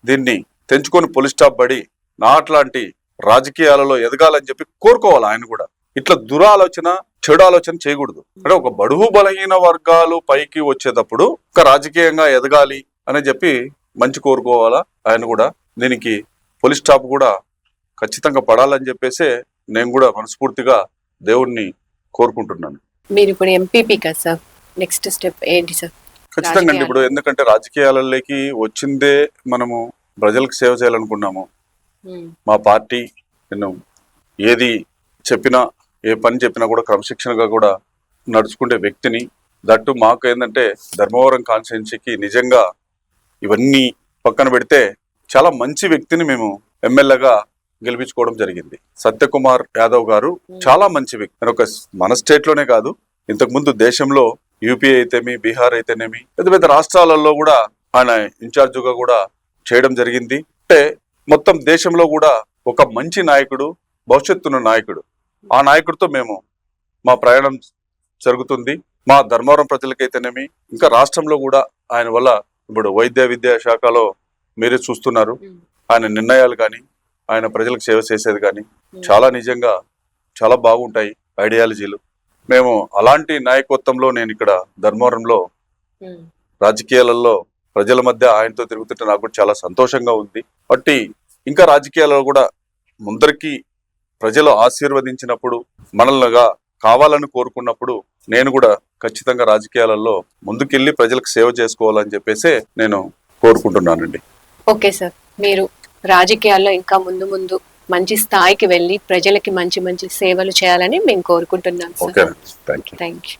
దీన్ని తెంచుకొని పోలీస్ స్టాప్ పడి నా అట్లాంటి రాజకీయాలలో ఎదగాలని చెప్పి కోరుకోవాలి. ఆయన కూడా ఇట్లా దురాలోచన చెడు ఆలోచన చేయకూడదు. అంటే ఒక బడుగు బలహీన వర్గాలు పైకి వచ్చేటప్పుడు ఒక రాజకీయంగా ఎదగాలి అని చెప్పి మంచి కోరుకోవాలా. ఆయన కూడా దీనికి పోలీస్ స్టాప్ కూడా ఖచ్చితంగా పడాలని చెప్పేసి నేను కూడా మనస్ఫూర్తిగా దేవుణ్ణి కోరుకుంటున్నాను. మీరు ఇప్పుడు ఎంపీపీ కదా సార్, నెక్స్ట్ స్టెప్ ఏంటి సార్? ఖచ్చితంగా అండి. ఇప్పుడు ఎందుకంటే రాజకీయాలలోకి వచ్చిందే మనము ప్రజలకు సేవ చేయాలనుకున్నాము. మా పార్టీ నేను ఏది చెప్పినా ఏ పని చెప్పినా కూడా క్రమశిక్షణగా కూడా నడుచుకునే వ్యక్తిని. దట్టు మాకు ఏంటంటే ధర్మవరం కాన్స్టిట్యున్సీకి నిజంగా ఇవన్నీ పక్కన పెడితే చాలా మంచి వ్యక్తిని మేము ఎమ్మెల్యేగా గెలిపించుకోవడం జరిగింది. సత్యకుమార్ యాదవ్ గారు చాలా మంచి వ్యక్తి. ఒక మన స్టేట్ లోనే కాదు, ఇంతకు ముందు దేశంలో యూపీ అయితేమి, బీహార్ అయితేనేమి, పెద్ద పెద్ద రాష్ట్రాలలో కూడా ఆయన ఇన్ఛార్జిగా కూడా చేయడం జరిగింది. అంటే మొత్తం దేశంలో కూడా ఒక మంచి నాయకుడు, భవిష్యత్తున్న నాయకుడు. ఆ నాయకుడితో మేము మా ప్రయాణం జరుగుతుంది. మా ధర్మవరం ప్రజలకైతేనేమి, ఇంకా రాష్ట్రంలో కూడా ఆయన వల్ల ఇప్పుడు వైద్య విద్యా శాఖలో మీరే చూస్తున్నారు. ఆయన నిర్ణయాలు కానీ, ఆయన ప్రజలకు సేవ చేసేది కానీ చాలా నిజంగా చాలా బాగుంటాయి ఐడియాలజీలు. మేము అలాంటి నాయకత్వంలో నేను ఇక్కడ ధర్మవరంలో రాజకీయాలలో ప్రజల మధ్య ఆయనతో తిరుగుతుంటే నాకు కూడా చాలా సంతోషంగా ఉంది. బట్టి ఇంకా రాజకీయాలలో కూడా ముందరికి ప్రజలు ఆశీర్వదించినప్పుడు, మనల్నిగా కావాలని కోరుకున్నప్పుడు నేను కూడా ఖచ్చితంగా రాజకీయాలలో ముందుకెళ్ళి ప్రజలకు సేవ చేసుకోవాలని చెప్పేసి నేను కోరుకుంటున్నానండి. ఓకే సార్, మీరు రాజకీయాల్లో ఇంకా ముందు ముందు మంచి స్థాయికి వెళ్ళి ప్రజలకి మంచి మంచి సేవలు చేయాలని మేము కోరుకుంటున్నాం sir. Okay, thank you. Thank you.